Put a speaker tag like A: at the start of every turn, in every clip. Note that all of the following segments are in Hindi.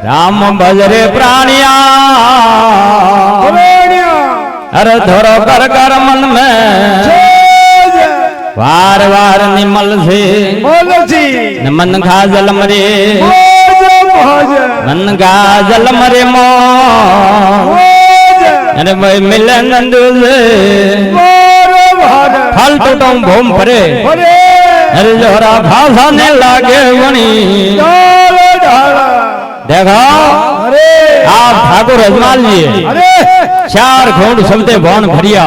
A: राम भजरे प्राणिया अरे धोरो कर कर मन में वार वार निमल से मन खा जल मरे मन खा जल मरे मो अरे भाई मिले नंद से फल तो भूम परे अरे जोरा भाषा ने लागे वणी देखो आप ठाकुर अजमाल जी चार घोड़ सबते भवन भरिया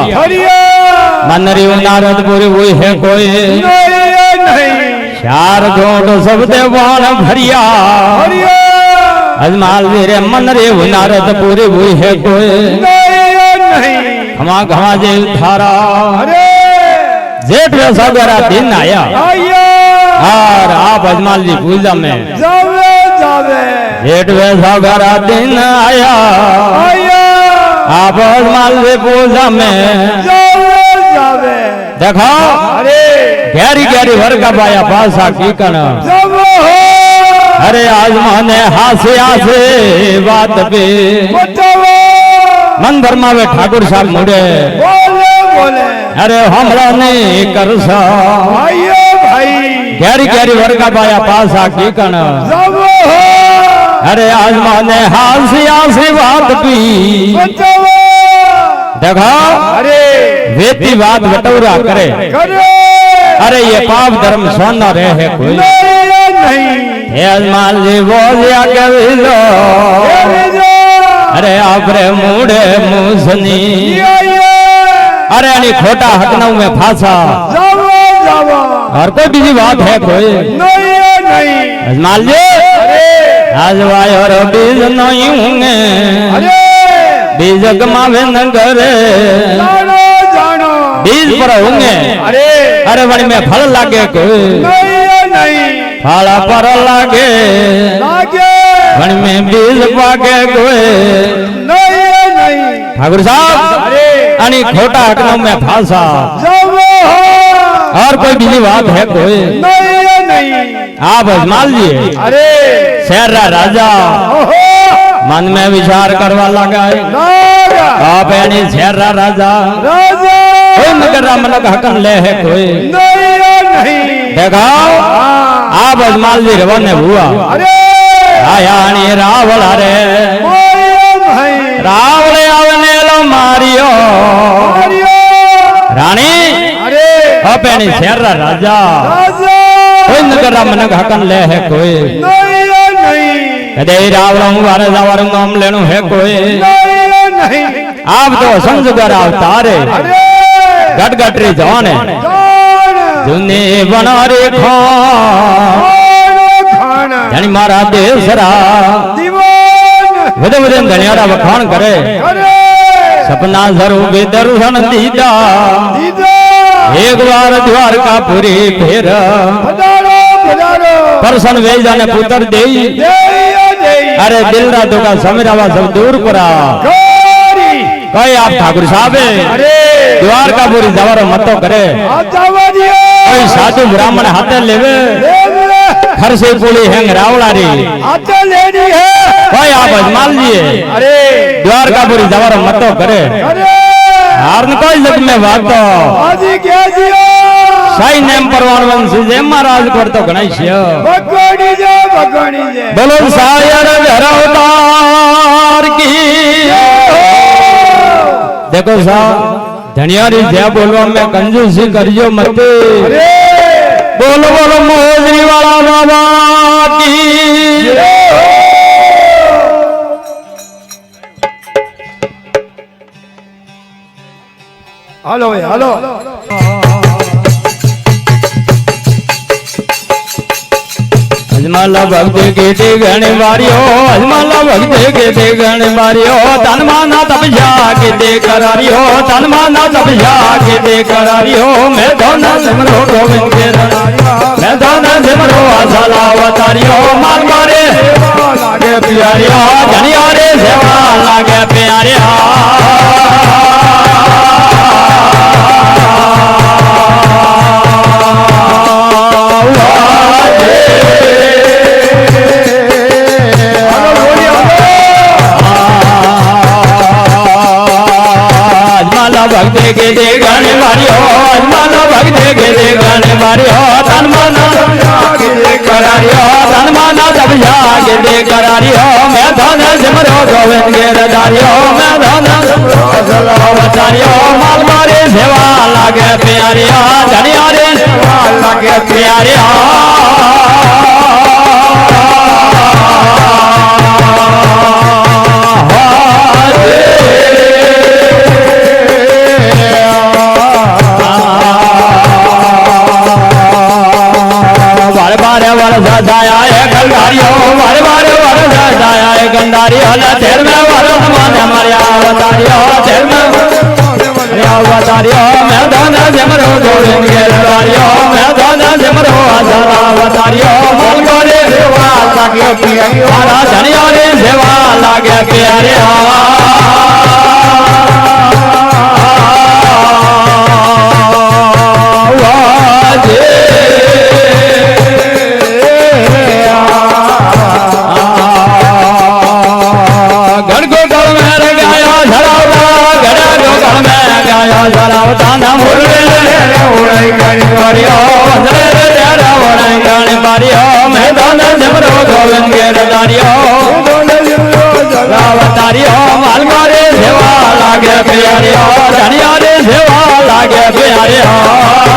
A: मनरी नारद पूरी हुई है कोई चार घोड़ सबते भवन भरिया अजमाल जी रे मनरी नारद पूरी हुई है कोई खमा खमा जे धारा जेठ वैसा दिन आया और आप अजमाल जी पूजा में जेठ वैसा दिन आया आप अजमाल जी पूजा में देखो गहरी गहरी भर का पाया पासा की कण अरे आजमाने हासे हासे बात पे मन भरमा में ठाकुर साहब मुड़े अरे हमरा नहीं कर सा गहरी गहरी भर का पाया पासा की कण अरे आजमाने हासे हासे बात पी देखो वेती बात बटौरा करे अरे ये पाप धर्म सोना रहे कोई अजमाल जी बोलिया के लो अरे आपरे मुड़े मुसनी अरे अनी खोटा हकनऊ में फांसा और कोई बीजी बात है कोई अजमाल जी आज वायो और बीज नहीं होंगे बीज कमावे न करे बीज पर होंगे अरे बड़ी में फल लागे कोई फल पर लागे बड़ी में बीज पाके कोई ठाकुर साहब अनी खोटा हकनों में फांसा और कोई बीजी बात है कोई आप अजमाल जी शेरा राजा मन में विचार करवा लगा आप यानी शेरा राजा कोई मगर मन का हकन ले है कोई देखा आप अजमाल जी रवाने हुआ आया रावण अरे रावण आवने लो मारियो रानी आप यानी शेरा राजा कोई नगर मन का हकन ले है कोई रावण वारे जावर नाम लेनु है कोई आप तो संजगर अवतारे गट गटरी जवान है जुने बना रे खान यानी मारा देसरा वदे वदे धनियारा वखान करे सपना जरूर दर्शन दीदा एक बार द्वारका पुरी फेर परसन वे जाने पुत्र दे अरे दिल रातों का समेरावा सब दूर पड़ा कोई आप ठाकुर साहब द्वारका पुरी जवर मतो करे कोई साधु ब्राह्मण हाथे लेवे खरसे पुली हैंग रावलारी कोई आप अजमाल जी द्वारका पुरी जवर मतो करे हारन कोई जग में वातो साई नेम परवान वंश जय महाराज करतो गणेश बोलो सायर धरवतार की देखो साहब धनियारी जय बोलवा में कंजूसी करियो मत बोलो बोलो मोजरी वाला बाबा की
B: हेलो हेलो
A: अजमाला भक्त के गण मारियो अजमाला भक्त के गण मारियो तनमाना तपजा के दे करारियो तनमाना तपजा के दे करारियो मैं दोना सिमरो गोविंद के मैं दोना सिमरो आसाला अवतारियो मान मारे लागे प्यारिया धनिया रे सेवा लागे प्यारिया ભક્તિ કીધી ગણ માર્યો હનુમાન ભક્તિ કીધી ગણ માર્યો તનમન કરાર્યો તનમન તબજા કીધી કરાર્યો મેં ધન સિમરો ગોવિંદ ગેરધાર્યો મેં ધન અવતાર્યો માલ મારી સેવા લાગે પ્યારિયા ધનિયારી સેવા લાગે પ્યારિયા અવતાર્યો મેં ધન જમરો ગોવિંદ ગેરધાર્યો મેં ધન જમરો અવતાર્યો મન કરે સેવા લાગે પ્યારી મારા ધનિયારી સેવા લાગે પ્યારી ધરાવતા ના મુરલી ઉડાઈ ગણી માર્યો ધરે તેરા ઉડાઈ ગણી માર્યો મેં ધન જમરો ગોવિંદ ગેરધાર્યો અવતાર્યો માલ મારે સેવા લાગે પ્યાર્યો ધનિયારી સેવા લાગે પ્યાર્યો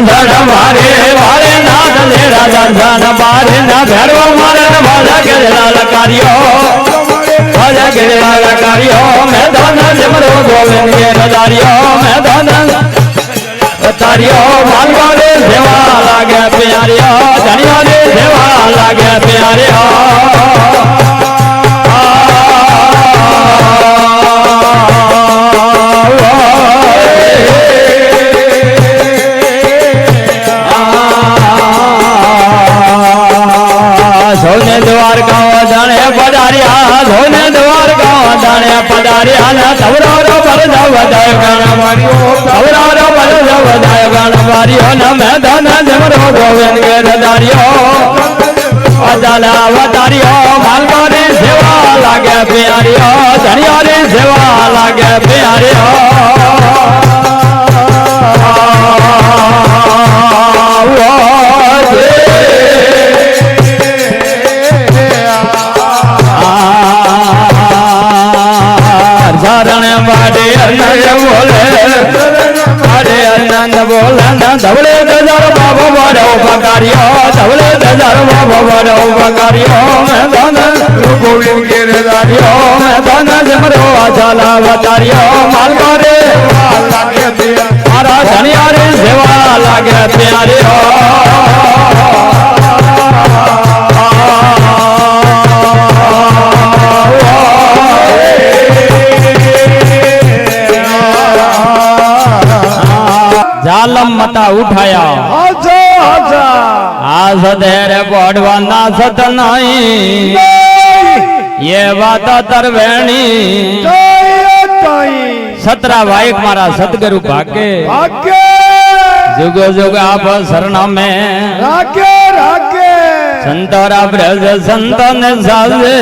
A: દર્શન મારે મારે નાથ તેરા દર્શન મારે ના ભેરવો મારે ભજા ગેલા કાર્યો ભજા ગેલા કાર્યો મેં ધન જમરો ગોવિંદ ગેરધાર્યો મેં ધન અવતાર્યો માલ મારે સેવા લાગે પ્યાર્યો ધનિયારી સેવા લાગે પ્યાર્યો ધોને દ્વારકા જાણે પધાર્યા ધોને દ્વારકા જાણે પધાર્યા ને તવરારો પરજ વધાય ગણ માર્યો તવરારો પરજ વધાય ગણ માર્યો ને મેં ધન જમરો ગોવિંદ ગેરધાર્યો અજાલા અવતાર્યો માલ મારી સેવા લાગે પ્યાર્યો ધનિયારી સેવા લાગે પ્યાર્યો ચરણ વાડે અનંદ બોલે વાડે અનંદ બોલે ધવલે દજાર બાબો વાડો પકાર્યો ધવલે દજાર બાબો વાડો પકાર્યો મેં ધન ગોવિંદ ગેરધાર્યો મેં ધન જમરો અજાલા અવતાર્યો માલ મારે મારા ધનિયારી સેવા લાગે પ્યાર્યો જાલમ મતા ઉઠાયા આ સદેરે પડવાના સત નહીં એ વાત તરવેણી સતરા વાયક મારા સદગુરુ ભાગે जुग जुग आप शरण में
B: राखे राखे
A: संतरा ब्रज संतन साजे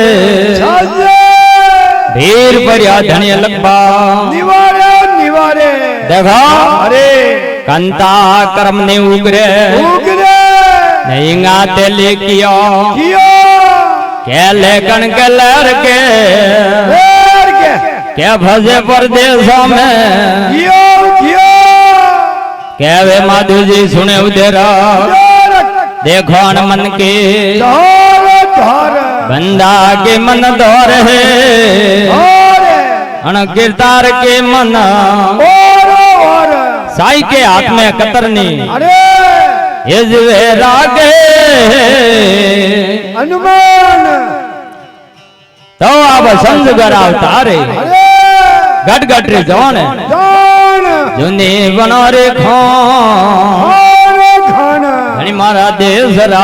A: भीर पर्या धन्य लंबा
B: निवारे निवारे
A: देखा
B: अरे
A: कंता कर्म ने उगरे
B: उगरे
A: नहीं गाते लिखियो
B: कियो
A: के लेकन के लहर के क्या भजे परदेशों में
B: कियो कियो
A: क्या वे माधु जी सुने उधेरा देखो न मन के बंदा के मन दौर है अण गिरदार के मन साई के हाथ में कतरनी रागे
B: हनुमान
A: तो अब संजगर अवतारे गट गट रे जवान जुनी बना रे खान घणी मारा देश रा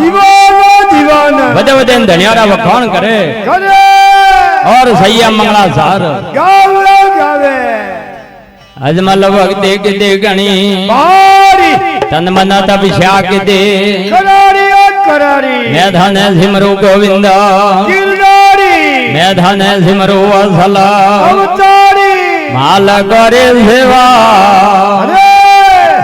B: दीवाना
A: बदे बदे धनियारा वखाण करे और सैया मंगला सार
B: गावे गावे
A: अजमल भक्ति की गणी
B: बारी
A: तन मन अभिषेक दे
B: करारी करारी
A: मैं धन सिमरु गोविंद
B: गिरधारी
A: मैं धन सिमरु असला
B: अवतारी
A: माल करे सेवा
B: अरे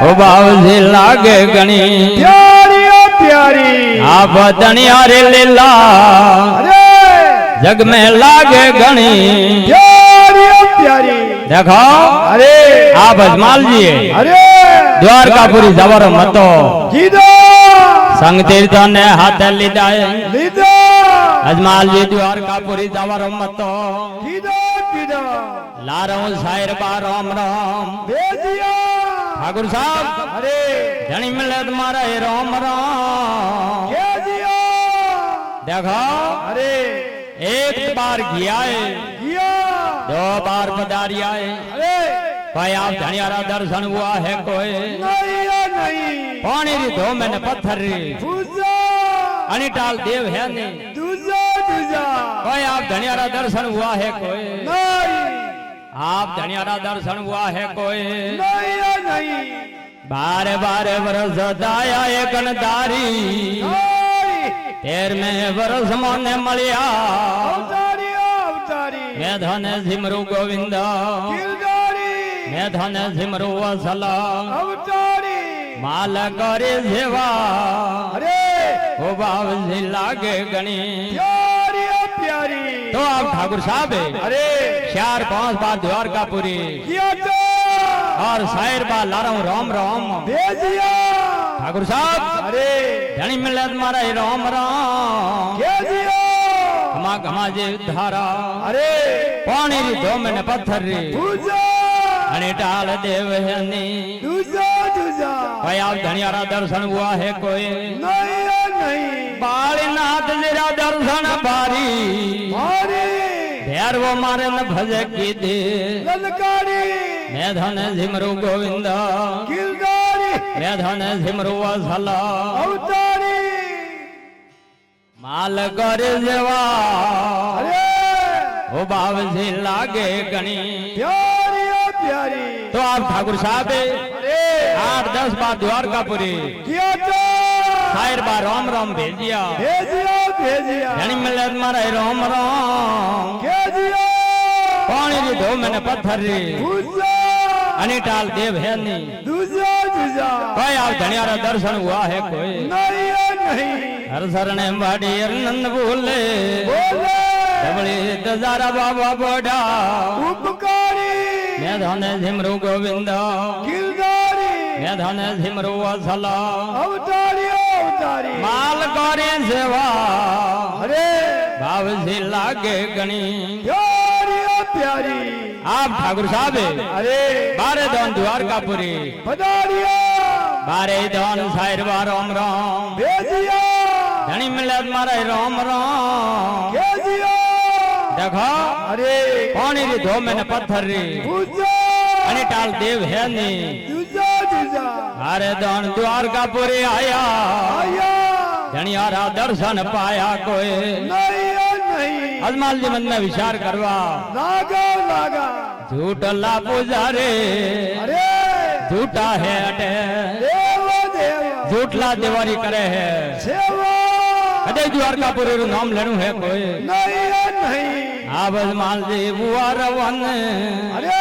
A: ओ भाव से लागे गणी
B: प्यारी ओ प्यारी
A: आप दनियारे लीला
B: अरे
A: जग में लागे गणी
B: प्यारी ओ प्यारी
A: देखो
B: अरे
A: आप अजमाल जी
B: अरे
A: द्वारकापुरी जबर मतो
B: गीदा
A: संग तीर्थ ने हाथ लिदाए
B: लीदा
A: अजमाल जी द्वारकापुरी जबर मतो
B: गीदा गीदा
A: लारो शायर बा राम राम
B: भेजिया
A: ठाकुर साहब
B: अरे
A: धनी मिले तुम्हारा ये राम राम
B: भेजिया
A: देखो
B: अरे
A: एक बार किया है
B: किया
A: दो बार पधारिया है
B: अरे
A: भाई आप धनियारा दर्शन हुआ है कोई
B: नहीं या नहीं
A: पानी री दो मैंने पत्थर री
B: दूजा
A: अनिटाल देव है नहीं
B: दूजा दूजा
A: कोई आप धनियारा दर्शन हुआ है कोई
B: नहीं
A: आप धनियारा दर्शन हुआ है कोई
B: नहीं या नहीं
A: बारे बारे बरस दाया एक दारी
B: नहीं
A: तेर में बरस मोने मलिया
B: अवतारी अवतारी
A: मैं धन सिमरु गोविंद
B: गिरधारी
A: मैं धन सिमरु असला
B: अवतारी
A: माल करे सेवा
B: अरे
A: ओ भाव से लागे गणी
B: प्यारी ओ प्यारी
A: तो आप ठाकुर साहब
B: अरे
A: 4-5 बार द्वारकापुरी
B: किया तो
A: और शायर बार ला रहा हूँ राम राम
B: भेजिया
A: ठाकुर साहब
B: अरे
A: धनी मिले तुम्हारा ये राम राम
B: भेजिया
A: घमा घमा जे धारा
B: अरे
A: पानी री दो मैंने पत्थर री
B: दूजा
A: अनिटाल देव है नी
B: दूजा दूजा
A: भाई आप धनियारा दर्शन हुआ है कोई
B: नहीं या नहीं
A: बालीनाथ तेरा दर्शन बारी
B: मारी
A: ढेर वो मारे न भजे की दे
B: ललकारी
A: मैं धन सिमरु गोविंद
B: गिरधारी
A: मैं धन सिमरु असला
B: अवतारी
A: माल करे सेवा
B: अरे
A: ओ भाव से लागे गणी
B: प्यारी ओ प्यारी
A: तो आप ठाकुर साहब
B: अरे
A: 8-10 बार द्वारकापुरी
B: किया तो
A: शायर बार राम राम भेजिया
B: भेजिया भेजिया
A: धनी मिले तुम्हारा राम राम
B: भेजिया
A: पानी री दो मैंने पत्थर री
B: दूजा
A: अनिटाल देव है नी
B: दूजा दूजा
A: कोई आप धनियारा दर्शन हुआ है कोई
B: नहीं या नहीं
A: हर शरणे बाड़ी हर नंद बोले
B: बोले
A: डबली दजारा बाबा बोडा
B: उपकारी
A: मैं धन सिमरु गोविंद
B: गिरधारी
A: मैं धन सिमरु असला
B: अवतारी अवतारी
A: माल करे सेवा
B: अरे
A: भाव से लागे गणी
B: प्यारी ओ प्यारी
A: आप ठाकुर साहब
B: अरे
A: 12 दान द्वारकापुरी
B: पधारिया
A: 12 दान शायर बा राम राम
B: भेजिया
A: धनी मिले तुम्हारा राम राम
B: भेजिया
A: देखो
B: अरे
A: पानी री दो मैंने पत्थर री
B: दूजा
A: अनिटाल देव है नी
B: दूजा दूजा
A: अरे दान द्वारकापुरी आया
B: आया
A: धनियारा दर्शन पाया कोई
B: नहीं या नहीं
A: अजमाल जी मन में विचार करवा
B: लागा लागा
A: झूठ ला पुजारे
B: अरे
A: झूठा है अटे
B: देव देव
A: झूठला देवारी करे है
B: सेवा
A: कदे द्वारकापुरी रू नाम लेनु है कोई
B: नहीं या नहीं
A: आप अजमाल जी बुआ रवन
B: अरे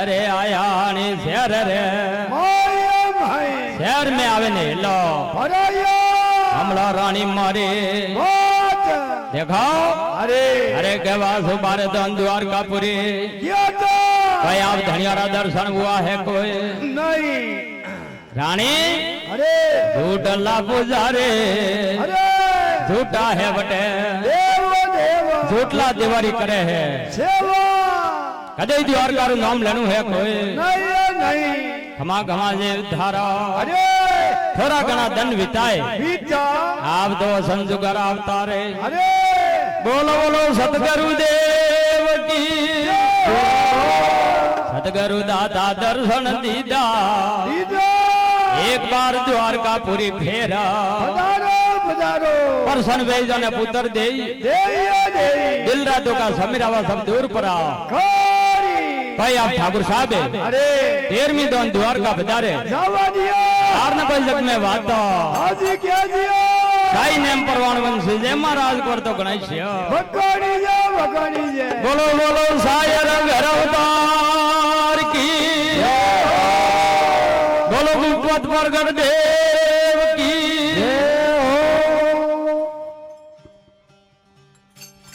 A: अरे आया नी शहर रे
B: माया भाई
A: शहर में आवे ने लो
B: भराया
A: हमला रानी मारे
B: बात
A: देखो
B: अरे
A: अरे केवा सुबार दान द्वारकापुरी
B: किया तो
A: भाई आप धनियारा दर्शन हुआ है कोई
B: नहीं
A: रानी
B: अरे
A: झूठ ला पुजारे
B: अरे
A: झूठा है बटे
B: देव देव
A: झूठला देवारी करे है
B: सेवा
A: कदे द्वारका रू नाम लेनु है कोई
B: नहीं या नहीं
A: खमा खमा जे धारा
B: अरे
A: थोड़ा घना दंड बिताए
B: बीता
A: आप दो संजुगर अवतारे
B: अरे
A: बोलो बोलो सतगुरु देव की सतगुरु दाता दर्शन दीदा
B: दीदा
A: एक बार द्वारकापुरी फेरा
B: पधारो पधारो
A: परसन बेजन पुत्र दे
B: देया देई
A: दिल रातों का समीरावा सब दूर परा
B: कारी
A: भाई आप ठाकुर साहब
B: अरे
A: 13वीं दोन द्वारका बजारे
B: जावा दियो
A: चार न जग में बात
B: हाजी क्या दियो
A: साई नेम परवान वंश जय महाराज कर तो गणाई छे
B: भगवानी जे
A: बोलो बोलो सायर घर अवतार की बोलो भूपत प्रगट देव की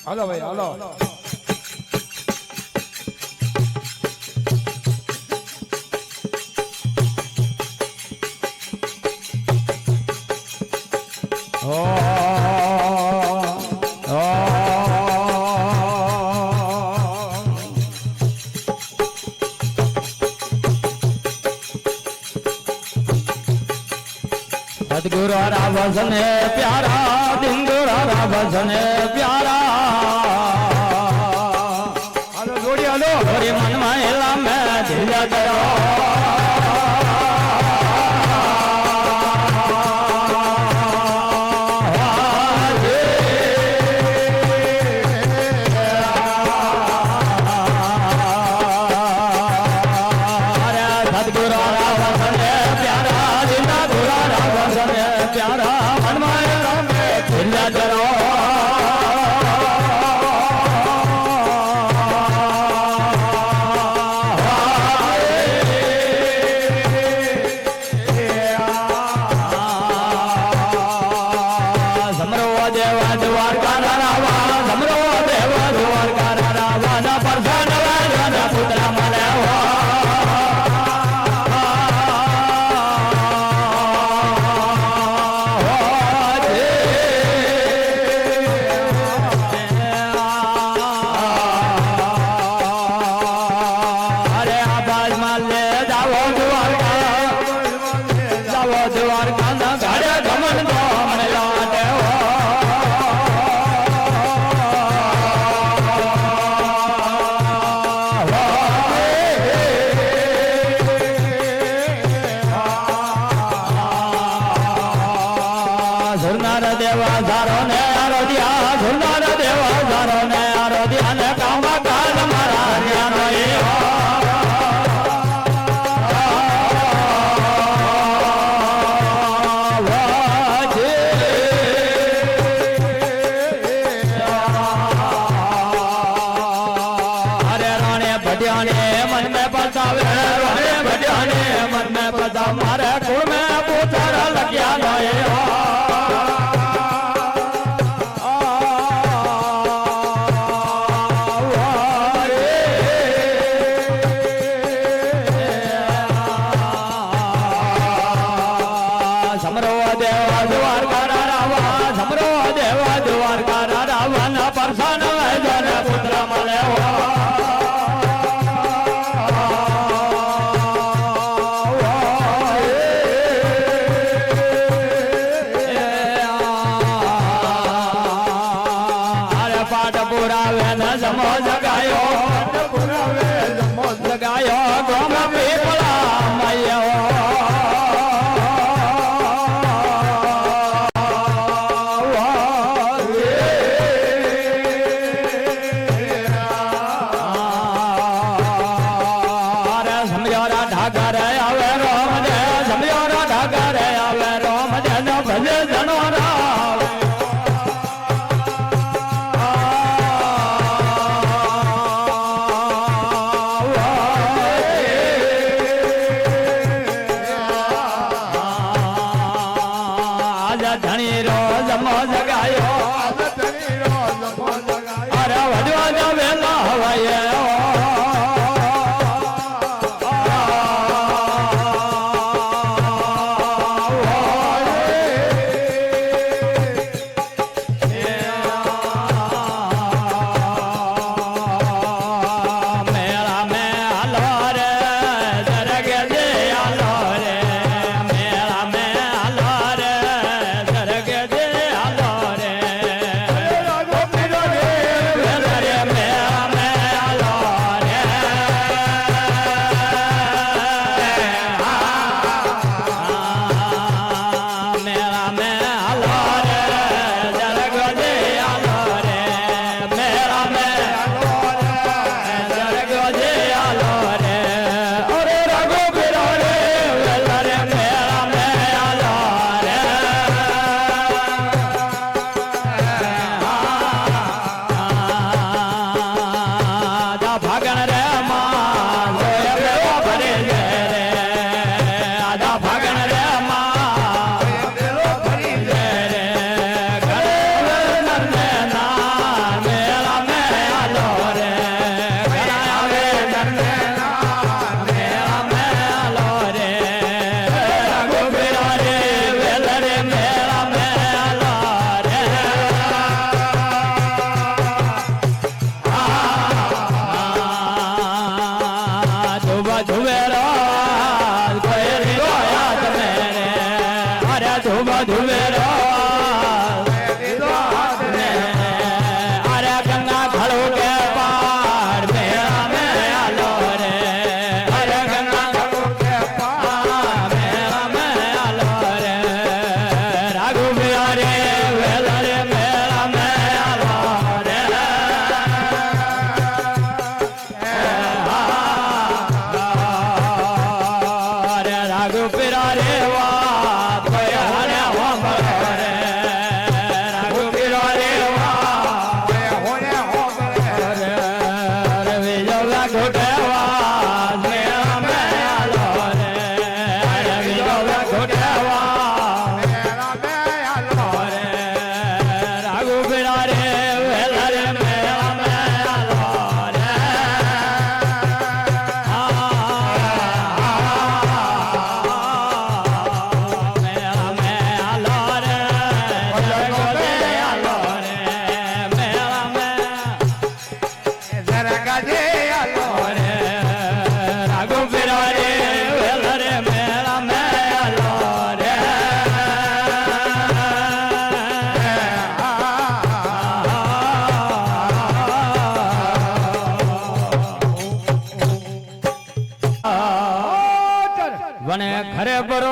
B: हेलो भाई हेलो
A: सतगुरु रावसन प्यारा दिंगुरा रावसन प्यारा
B: हेलो जोड़ी हेलो
A: गोरी मन महिला में धीरा करो प्यारा हनुमान चिल्ला करो समरो देवा द्वारका रावा समरो देवा द्वारका रावा न परसान न पुत्र मले देवा सारो ने आरोध्या झुलनार देवा सारो ने आरोध्या ने काम काल मारा ज्ञान अरे राणे भटियाने मन में पसावे राणे भटियाने मन में पसा मारे कुल में पूछा लग्या नए समरो देवा द्वारका रावा समरो देवा द्वारका रावा न परसान जन पुत्र मले अरे पाठ पुरावे न जमो जगायो पुरावे जमो जगायो गोम पीपला मैया ढाकर आवे रोम जय समझोरा ढाकर आवे रोम जय भले जनो राव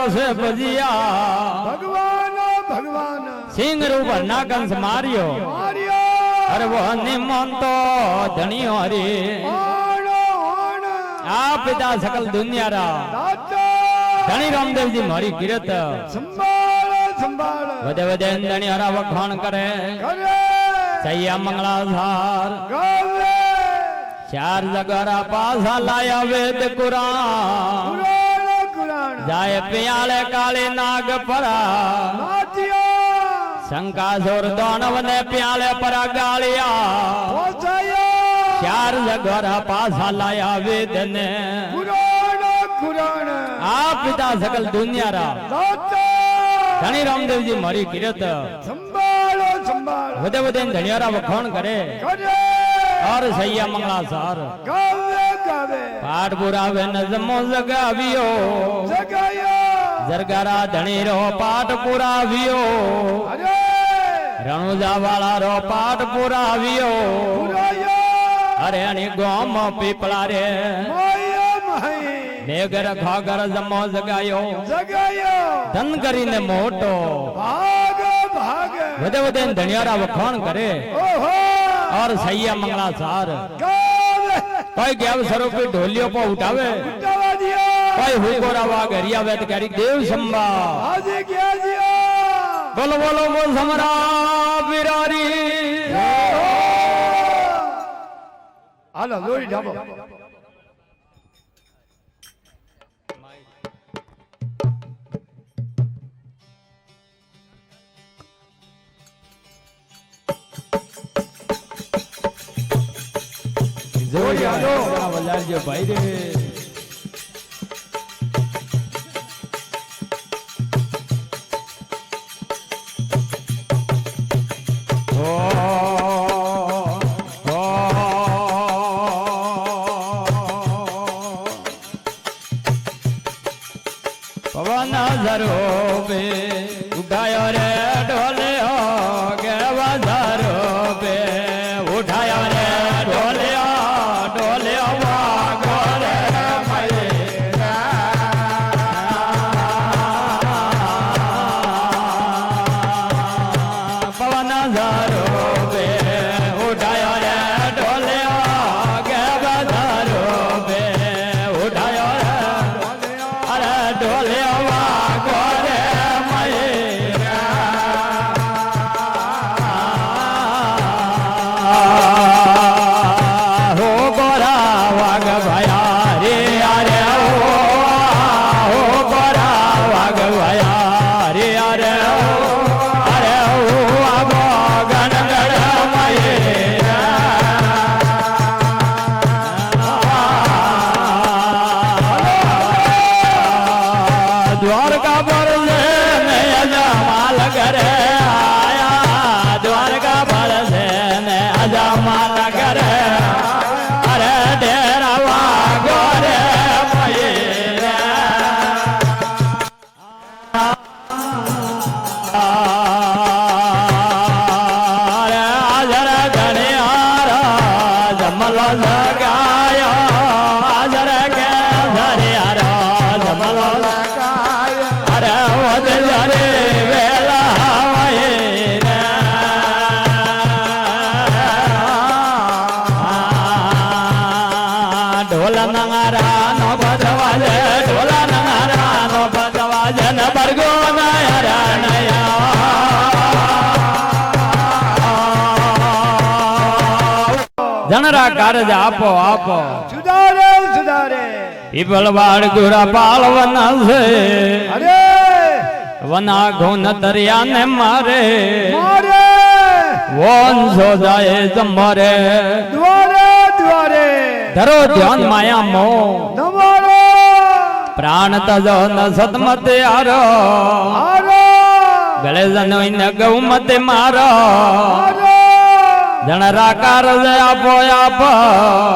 A: કર્યો છે ભજીયા
B: ભગવાન ભગવાન
A: સિંહ રૂપ નાગંસ માર્યો
B: માર્યો
A: અરે વહની મન તો ધણીઓ હરી
B: ઓણો ઓણ
A: આ પિતા સકલ દુનિયારા
B: દાતા
A: ધણી રામદેવજી મારી કિરત
B: સંભાળ સંભાળ
A: વધે વધે ધણી હરા વખાણ કરે
B: કરે
A: સૈયા મંગળાધાર
B: ગાવે
A: ચાર જગરા પાસા લાયા વેદ કુરાન
B: કુરાણ કુરાણ
A: જાય પિયાળે કાળી નાગ પરા
B: નાચ્યો
A: શંકાસુર દાનવ ને પ્યાલે પરા ગાળિયા
B: પહોંચાયો
A: ચાર જગરા પાસા લાયા વેદ ને
B: કુરાણ કુરાણ
A: આ પિતા સકલ દુનિયારા
B: દાતા
A: ધણી રામદેવજી મારી કિરત
B: સંભાળ સંભાળ
A: વધે વધે ધણિયારા વખાણ કરે
B: કરે
A: ઓર સૈયા મંગળા સાર
B: ગાવે ગાવે
A: પાઠ પુરાવે નજમો જગાવ્યો
B: જગાયો
A: જરગારા ધણી રો પાઠ પુરાવ્યો
B: અરે
A: રણુજા વાળા રો પાઠ પુરાવ્યો
B: પુરાયો
A: અરે અણી ગોમ પીપળા રે
B: માયા મહી
A: મેઘર ખાગર જમો જગાયો
B: જગાયો
A: ધન કરીને મોટો
B: ભાગ ભાગ
A: વધે વધે ધણિયારા વખાણ કરે
B: ઓહો
A: और सैया मंगला सार
B: ગાવે
A: कोई गैव स्वरूपी ढोलियों पर उठावे
B: ઉઠાવા દિયો
A: कोई हुकोरा वा गरिया वेद करी देव संभा
B: આજે ક્યાં દિયો
A: बोलो बोलो बोल समरा बिरारी
B: હાલો લોહી ઢાબો
A: जोड़ी आलो बाजार जो भाई रे ओ ओ पवन झरो पे उठायो रे ढोले हो गेवा झरो पे उठायो रे ढोले ढोले वागो रे मैरा पवन झरो पे उठायो रे ढोले गेवा झरो पे उठायो रे अरे ढोले वागो रे हो गोरा वाग भया रे अरे हो गोरा वाग भया रे अरे अरे अब गणगण द्वारका पर माल करे आया द्वारका पर माल करे अरे डेरा वागो रे मैरा अरे आजर घनियारा जमलो लगायो आजर के धरियारा जमलो लगायो अरे वद जरे वेला मैरा ढोला नंगारा नो बजवाजे ढोला नंगारा नो बजवाजे न बरगो नया नया जनरा कारज आपो आपो
B: સુધારે સુધારે
A: પીપળવાડ ગુરા પાલવન છે
B: અરે
A: વના ઘોન દરિયા ને મારે
B: મારે
A: વંશો જાય જમરે
B: દ્વારે દ્વારે
A: ધરો ધ્યાન માયા મો
B: નમારો
A: પ્રાણ તજો ન સતમતે આરો
B: આરો
A: ગળે જનોઈ ન ગૌમતે મારો
B: આરો
A: જણરા કારજ આપો આપ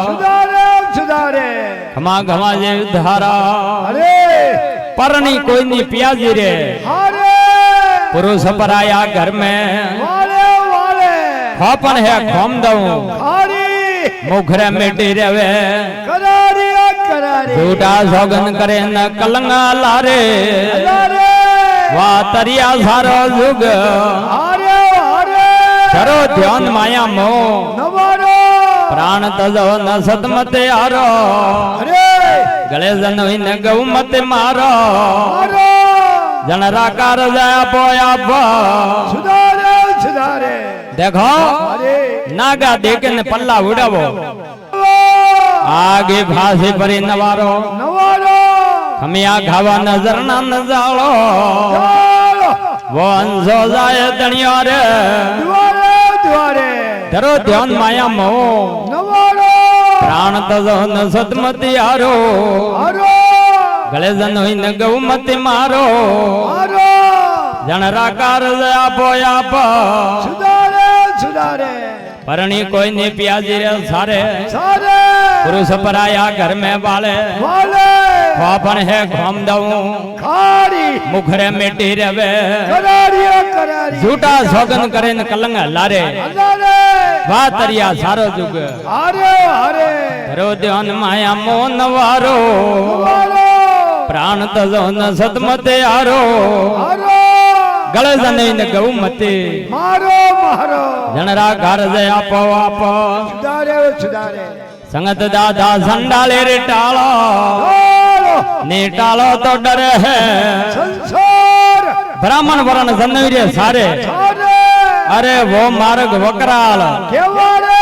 B: સુધારે સુધારે
A: ખમા ઘમા જે ધારા
B: અરે
A: પરણી કોઈની પ્યાજી રે
B: હારે
A: પુરુષ પરાયા ઘર में
B: વાલે વાલે
A: खोपन है खोम दऊं
B: હારી
A: मुखरे मिटी रवे
B: કરારી કરારી સુધારે
A: झूठा सोगन करे न कलंगा लारे
B: લારે
A: वा तरिया सारो जुग
B: હારે હારે
A: धरो ध्यान माया मोह
B: નવારો
A: प्राण तजो न सतमते आरो
B: અરે
A: गले जनोई न गौमते मारो
B: હારો
A: जनरा कार जया पोया पा
B: સુધારે સુધારે
A: देखो
B: અરે
A: नागा देखे न पल्ला उड़ावो आगे भाषे परी नवारो
B: નવારો
A: खमिया खावा नजर न नजालो
B: ચાલો
A: वो अंशो जाए दनिया रे
B: દ્વારે દ્વારે
A: धरो ध्यान माया मोह
B: નવારો
A: प्राण तजो न सतमती आरो
B: હારો
A: गले जनोई न गौमती मारो
B: હારો
A: जनरा कार जया पोया पा
B: સુધારે સુધારે
A: परणी कोई नहीं प्याजी रे सारे
B: સારે
A: पुरुष पराया घर में बाले
B: વાલે
A: खोपन है खोम दऊं
B: ખારી
A: मुखरे मिट्टी रवे
B: કરારીએ કરારી
A: झूठा सोगन करे न कलंग लारे
B: અલારે
A: वा तरिया सारो जुग
B: હારે હારે
A: धरो ध्यान माया मोन वारो
B: નવારો
A: प्राण तजो न सतमते आरो
B: હારો
A: गले जने न गौमती
B: મારો મારો
A: जनरा घर जया पो आपो
B: સુધારે સુધારે
A: संगत दादा संडाले रे टालो
B: ચાલો
A: ने टालो तो डरे है
B: સંસાર
A: ब्राह्मण वर्ण जनवीर सारे
B: સારે
A: अरे वो मार्ग वकराल
B: કેવારે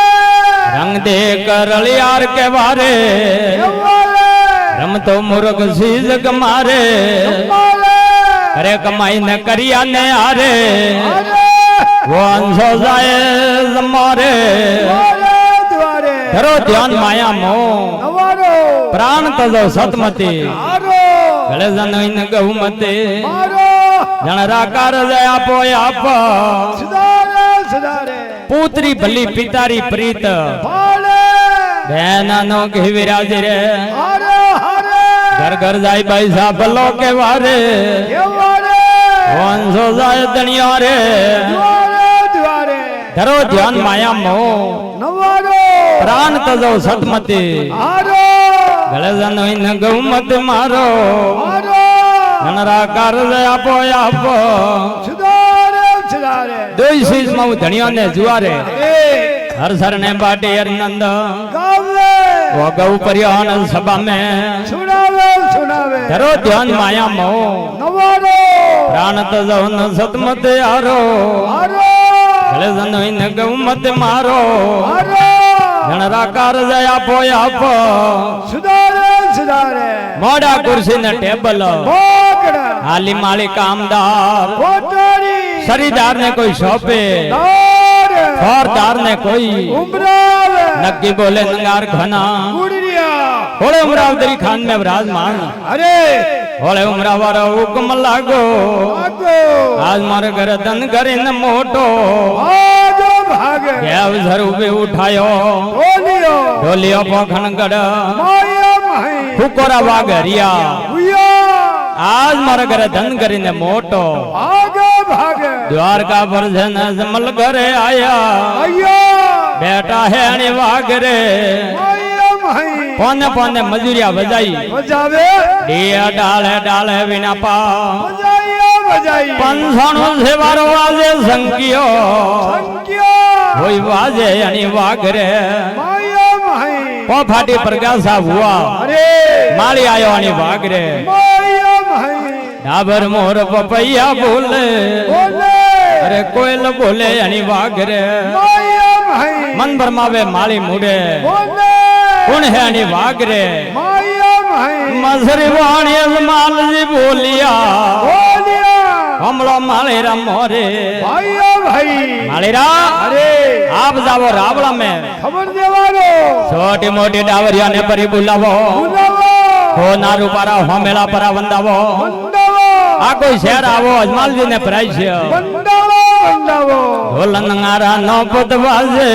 A: रंग दे करलियार के वारे
B: કેવારે
A: रम तो मुर्ग सीज मारे
B: મારે
A: अरे कमाई न करिया ने आरे
B: હારે
A: वो अंशो जाए मारे
B: દ્વારે દ્વારે
A: धरो ध्यान माया मोह
B: નવારો
A: प्राण तजो सतमती
B: હારો
A: गले जनोइन गौमती
B: મારો
A: जनरा कार जया पोया पा
B: સુધારે સુધારે
A: पुत्री भली पितारी प्रीत
B: ભાલે
A: बहना नो के विराज रे
B: હારે હારે
A: घर घर जाई भाई साबलो के वारे
B: કેવારે
A: वंशो जाए दनिया रे
B: દ્વારે દ્વારે
A: धरो ध्यान माया मोह
B: નવારો
A: प्राण तजो सतमती
B: હારો
A: गले जनोई न गौमत मारो
B: હારો
A: जनरा कार जया पोया पो
B: સુધારે સુધારે
A: दोई शीश मऊ धनिया ने जुआरे
B: એ
A: हर सर ने बाटे अरनंद
B: ગાવે
A: वो गौ परियान सभा में
B: સુનાવે સુનાવે
A: धरो ध्यान माया मोह
B: નવારો
A: प्राण तजो न सतमते आरो
B: હારો
A: गले जनोई न गौमत मारो
B: હારો
A: जनरा कार जया पोया पो
B: સુધારે સુધારે
A: मोड़ा कुर्सी न टेबल
B: મોકડા
A: हाली माली कामदार
B: કોટરી
A: खरीदार ने कोई शॉपे
B: દાર
A: फौरदार ने कोई
B: ઉમરાવે
A: नक्की बोले नंगार घना
B: ગુડરિયા
A: होले उमरावदरी खान में विराजमान
B: અરે
A: होले उमरावारो हुक्म लागो
B: આગો
A: आज मारे घर धन करे न मोटो
B: ભાગો ભાગે
A: गैव झरू पे उठायो
B: બોલિયો
A: ढोलियो पोखन गढ़
B: માયા મહી
A: फुकोरा वागरिया
B: ઉયા
A: आज मारे घर धन करे न मोटो
B: ભાગો ભાગે
A: द्वारका पर जन जमल घरे आया
B: અయ్యా
A: बेटा है अने वागरे
B: માયા મહી
A: पौने पौने मजूरिया बजाई
B: બજાવે
A: दिया डाले डाले बिना पा
B: બજાઈએ બજાઈએ
A: पंसाणु से वारो वाजे संकियो
B: સંખ્યા
A: होई वाजे अने वागरे
B: માયા મહી
A: ओ फाटी प्रकाशा हुआ
B: અરે
A: माली आयो अने वागरे
B: માયા મહી
A: डाबर मोर पपैया बोले
B: બોલે
A: अरे कोयल बोले अने वागरे
B: માયા મહી
A: मन भरमावे माली मुड़े
B: બોલે
A: कौन है अने वागरे
B: માયા મહી
A: मसरी वाणी माल जी बोलिया
B: બોલિયા
A: हमलो मालेरा मोरे
B: ભાઈઓ ભાઈ
A: मालेरा
B: અરે
A: आप जाओ रावला में
B: ખબર દેવાનો
A: छोटी मोटी डावरिया ने परी बुलावो
B: બોલાવો
A: हो नारू पारा होमेला परा वंदावो
B: બંધાવો
A: आ कोई शहर आवो अजमाल जी ने प्राइस
B: બંધાવો બંધાવો
A: ढोल नंगारा नो पत बाजे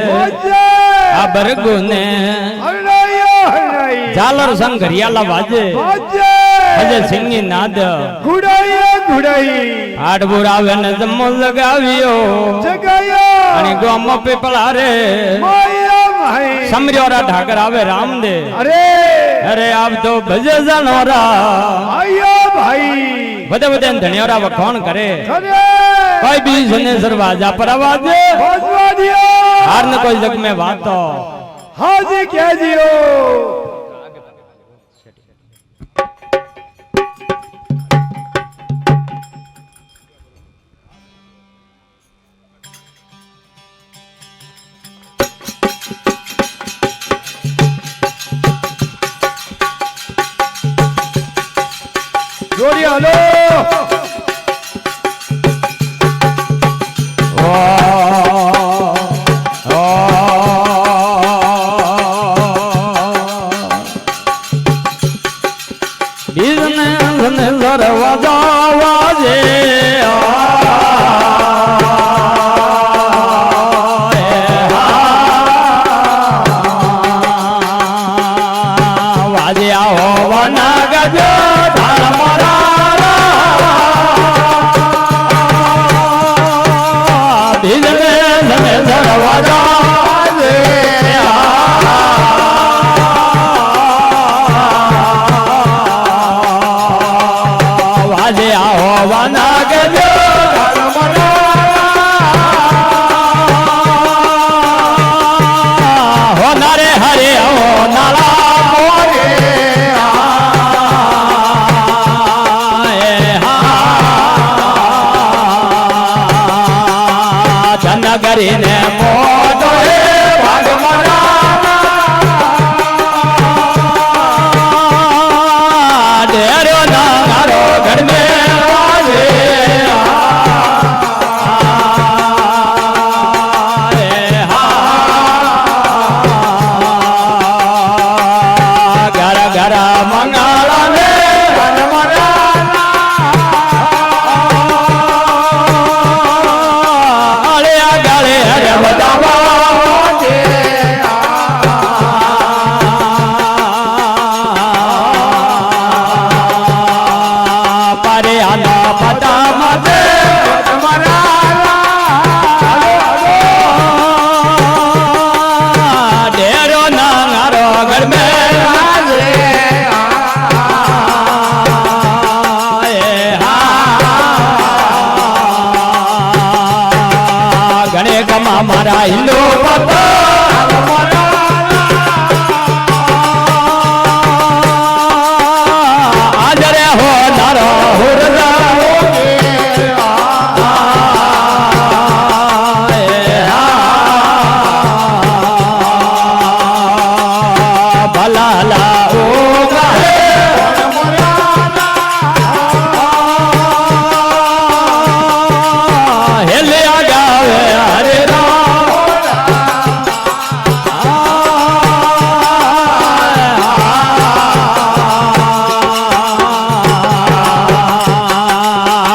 B: બોજે
A: आ बरगु ने
B: હરણાયો હરણાઈ
A: झालर संग घरियाला बाजे
B: બોજે
A: अजय सिंगी नाद
B: ઘુડાઈએ ઘુડાઈ
A: आठ बुरावे ने जम्मो लगावियो
B: જગાયો
A: आणि गोमो पे पलारे
B: માયા भाई
A: समरियोरा ढाकर आवे राम दे
B: अरे
A: अरे आप तो भजे जनोरा
B: आयो भाई
A: बदे बदे धनियोरा वखोन करे
B: अरे
A: कोई भी सुने सरवाजा पर आवाज
B: भजवा दियो
A: हार न कोई जग में बात तो
B: हाजी कह दियो जोड़ी हलो
A: કરીને મોટો હે ભાગમરા ડેરો ના મારો ઘર મે વાજે ઘર ઘર મંગળા ને મારા હિન્દુ આજરે હો નારો ભલાલા ઓ હેલે ગાવે હરે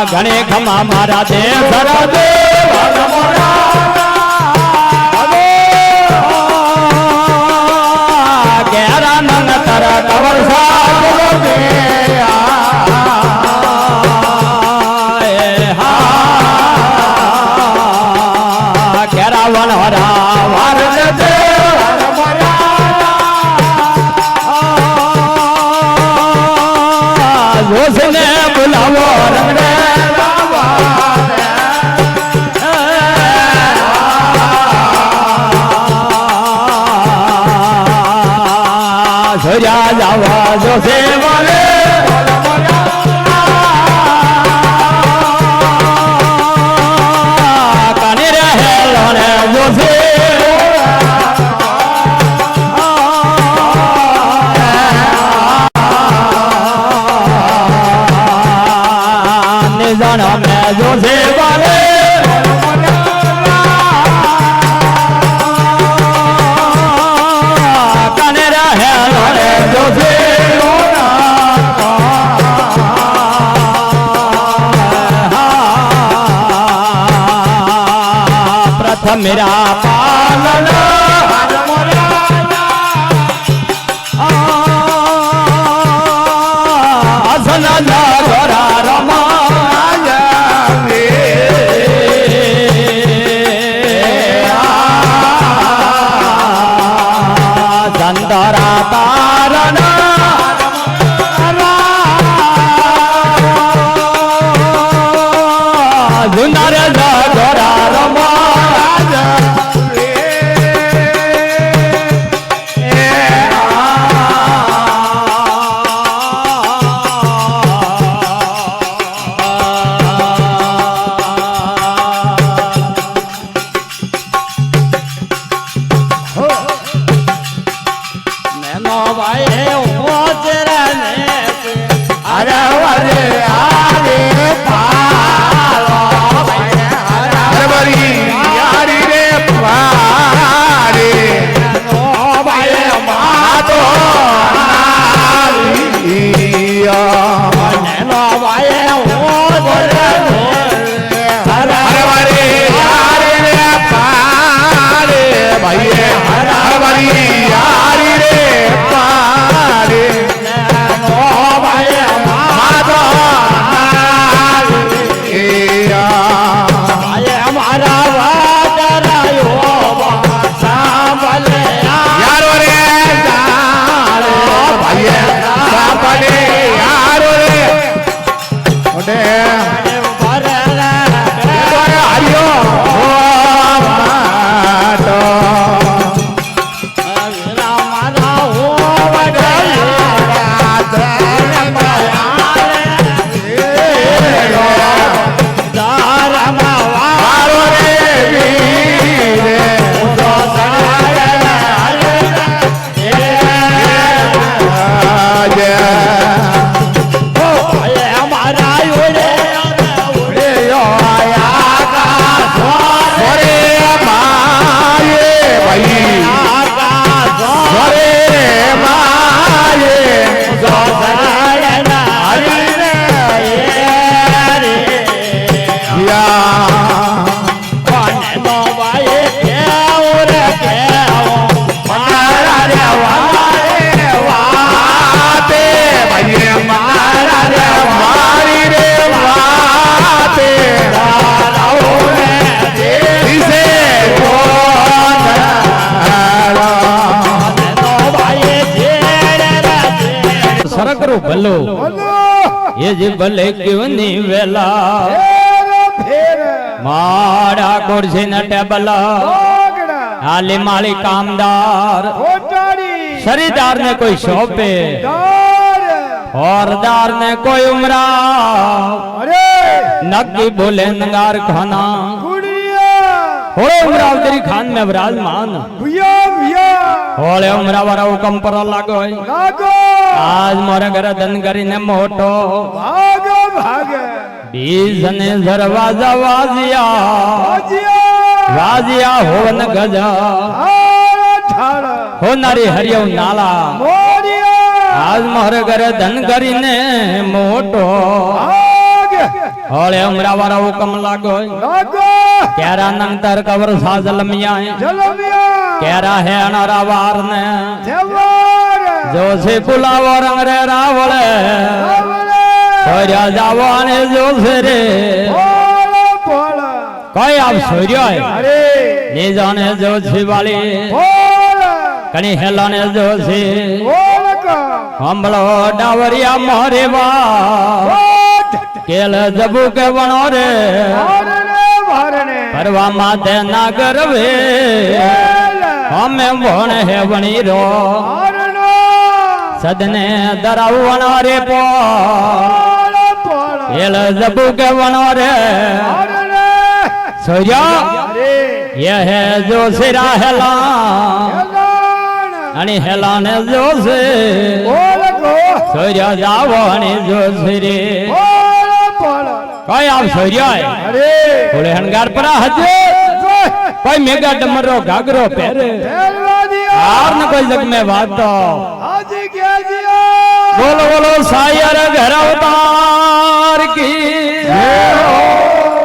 A: ઘણે ખમા મારા દે સરા દે ઘેરા નન તારા કવર ઘેરા વન હરા વાર દે જોશને બોલાવો રંગડે જોયા જાવા જોશે વાલે કાને રહે લોને જોશે जाना मैं जो से वाले कने रहे जो से કરું ભલો
B: બોલો
A: એ જે ભલે ક્યું ની વેલા
B: ફેર ફેર
A: મારા ખુરશી ને ટેબલ
B: આગડા
A: હાલી માળી કામદાર
B: કોટાડી
A: શરીદાર ને કોઈ શોપે
B: દાર
A: ઓરદાર ને કોઈ ઉમરા
B: અરે
A: નક્કી બોલે નગાર ખાના
B: ગુડિયા
A: હોળે उमराव तेरी खान में विराजमान
B: ભુયા ભુયા
A: होळे उमरा वाला हुकम पर लागो
B: લાગો
A: आज मोरे घर धन કરીને મોટો
B: ભાગ ભાગ
A: બીજ ને દરવાજા વાજિયા
B: આજિયા
A: વાજિયા હોન ગજા
B: હાર ઠાળ
A: હોનારી હરિયો નાલા
B: મોરિયા
A: આજ મોરે ઘરે ધન કરીને મોટો
B: ભાગ
A: હોळे उमरा वाला हुकम लागो
B: લાગો
A: કેરા નંતર કવર સાજલમિયા
B: જલમિયા
A: કેરા હે અનારા વાર ને
B: જવાર
A: જો છે પુલાવો રંગ રે રાવળે
B: આવલે
A: સોર્યા જાવાને જો છે રે
B: બોલ બોલ
A: કોઈ આપ સોર્યો
B: અરે
A: ને જાને જો છે વાલી
B: બોલ
A: કણી હેલાને જો છે
B: બોલ કા
A: હંભળો ડાવરિયા મોરે વા
B: બોટ
A: કેલ જબુ કે વણો રે
B: ભારને ભારને
A: પરવા માથે ના ગરવે અમે વણ હે વણી રો
B: ભારનો
A: સદને દરાવણ રે પો
B: બોલ બોલ
A: એલ જબુ કે વણો રે
B: ભારને
A: સોર્યા
B: અરે
A: ये है जो सिरा हेला
B: હેલાણ
A: आणि हेला ने जो से
B: બોલ ગો
A: सूर्य जावो आणि जो सिरे
B: બોલ બોલ
A: कोई आप सूर्य
B: અરે
A: थोड़े हनगार पर हजे कोई मेगा डमरो घाघरो पहरे
B: ફેરવા દિયા
A: आर न कोई जग में बात तो
B: હાજી કે જીઓ
A: बोलो बोलो सायर घर अवतार की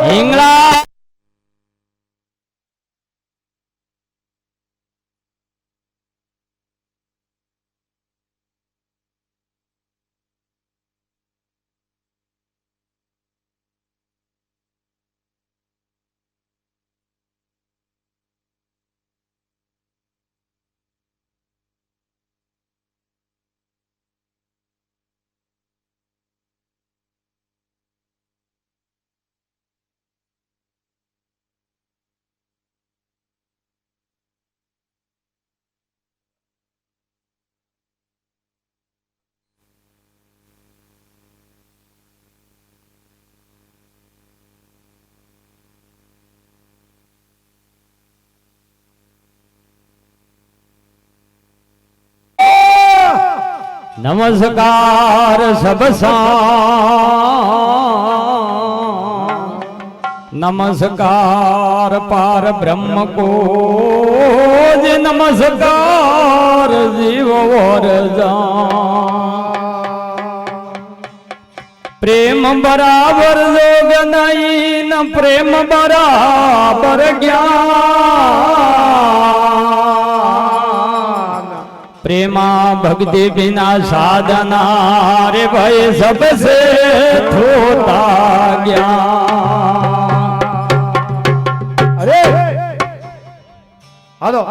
A: हिंगला नमस्कार सबसा नमस्कार पार ब्रह्म को जी नमस्कार जीव और प्रेम बराबर जोग नहीं न प्रेम बराबर ज्ञान प्रेमा भक्ति बिना साधना रे भाई सबसे थोता ज्ञान
B: અરે હાલો